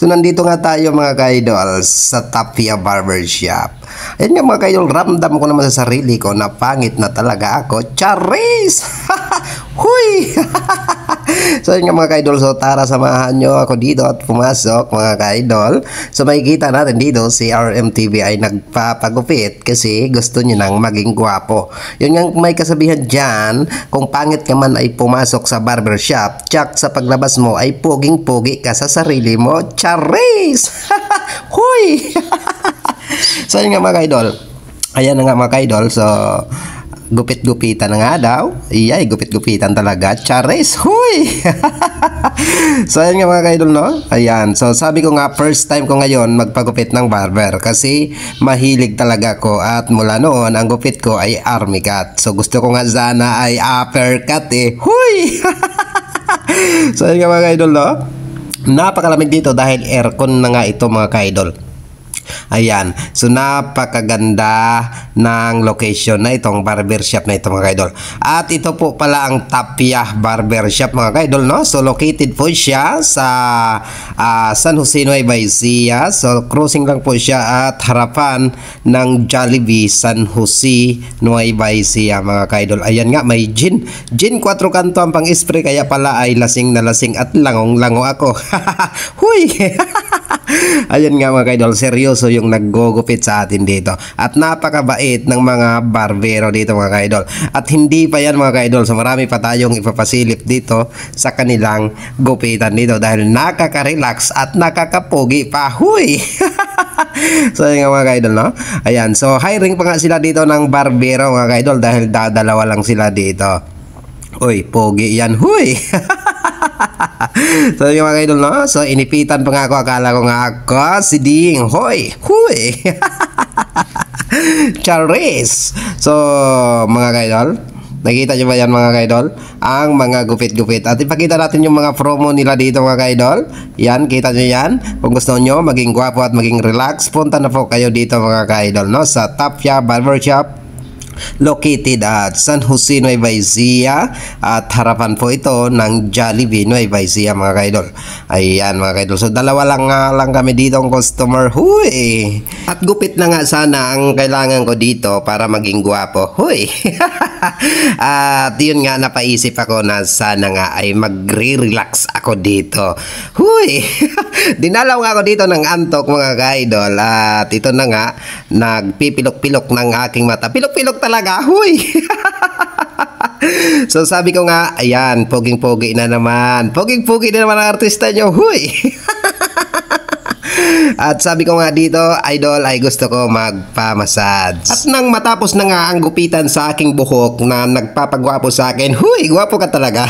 So nandito nga tayo mga ka-idol sa Tapia Barbershop. Ayan nga mga ka-idol, ramdam ko naman sa sarili ko na pangit na talaga ako. Charis! Huy! So yun nga mga ka-idol, so tara samahan nyo ako dito at pumasok mga ka-idol. So makikita natin dito si RMTV ay nagpapagupit kasi gusto niya nang maging gwapo. Yun nga may kasabihan dyan, kung pangit ka man ay pumasok sa barbershop, tsak sa paglabas mo ay poging-pogi ka sa sarili mo. Charis! Huy! So yun nga mga ka-idol, ayan na nga mga ka-idol, so gupit-gupitan na nga daw. Iyay, gupit-gupitan talaga. Charis! Huy! So, ayan nga mga ka-idol, no? Ayan. So, sabi ko nga, first time ko ngayon magpagupit ng barber kasi mahilig talaga ko at mula noon, ang gupit ko ay army cut. So, gusto ko nga sana ay uppercut eh. Huy! So, ayan nga mga ka-idol, no? Napakalamig dito dahil aircon na nga ito mga ka-idol. Ayan, so napakaganda ng location na itong barbershop na ito mga kaidol. At ito po pala ang Tapia Barbershop mga kaidol, no? So located po siya sa San Jose, Nueva Ecija. So crossing lang po siya at harapan ng Jollibee San Jose, Nueva Ecija mga kaidol. Ayan nga, may gin 4 kanto ang pang-spray, kaya pala ay lasing na lasing at langong-lango ako. Huy! Ayan nga mga kaidol, seryoso yung naggugupit sa atin dito. At napakabait ng mga barbero dito mga kaidol. At hindi pa yan mga kaidol, so marami pa tayong ipapasilip dito sa kanilang gupitan dito dahil nakaka-relax at nakakapogi pa. Huy! So yun nga mga kaidol, no? Ayan, so hiring pa nga sila dito ng barbero mga kaidol dahil dadalawa lang sila dito. Uy, pogi yan. Huy! So yung mga idol, no? So inipitan pa nga ako, akala ko nga ako si Ding. Hoy! Huy! Charis! So mga kaidol, nakita nyo ba yan mga kaidol? Ang mga gupit-gupit. At ipakita natin yung mga promo nila dito mga kaidol. Yan, kita nyo yan. Kung gusto nyo maging gwapo at maging relax, punta na po kayo dito mga kaidol, no? Sa Tapia Barbershop, located at San Jose, Nueva Ecija, at harapan po ito ng Jollibee, Nueva Ecija mga kaidol. Ayan mga kaidol, so dalawa lang kami dito ang customer. Huy! At gupit na nga sana ang kailangan ko dito para maging gwapo. Huy! At yun nga, napaisip ako na sana nga ay magre-relax ako dito. Huy! Dinalaw nga ako dito ng antok mga kaidol. At ito na nga, nagpipilok-pilok ng aking mata. Pilok-pilok talaga. Huy! So sabi ko nga, ayan, poging-pogi na naman. Poging-pogi na naman ang artista nyo. Huy! At sabi ko nga dito, idol, ay gusto ko magpa-massage. At nang matapos na nga ang gupitan sa aking buhok na nagpapagwapo sa akin, huy, gwapo ka talaga.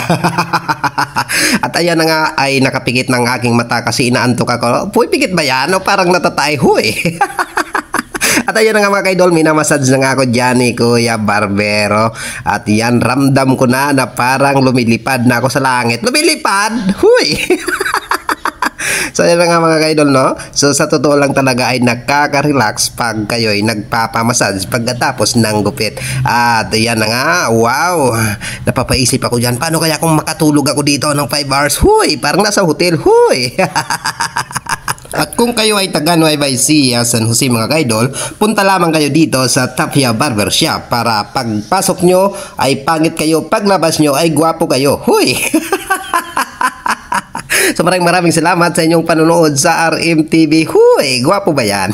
At ayan na nga, ay nakapikit ng aking mata kasi inaantok ako. Puy, pikit ba yan? O parang natatay, huy. At ayan na nga mga kaidol, minamassage na nga ako dyan ni Kuya Barbero. At yan, ramdam ko na parang lumilipad na ako sa langit. Lumilipad? Huy! So yan nga mga kaidol, no? So sa totoo lang talaga ay nakaka-relax pag kayo ay nagpapamassage pagkatapos ng gupit. At yan na nga, wow! Napapaisip ako dyan, paano kaya kung makatulog ako dito ng 5 hours? Huy! Parang nasa hotel, huy! At kung kayo ay taga Nueva Ecija, San Jose mga kaidol, punta lamang kayo dito sa Tapia Barbershop para pagpasok nyo ay pangit kayo, paglabas nyo ay gwapo kayo. Huy! So maraming salamat sa inyong panonood sa RMTV. Huy! Gwapo ba yan?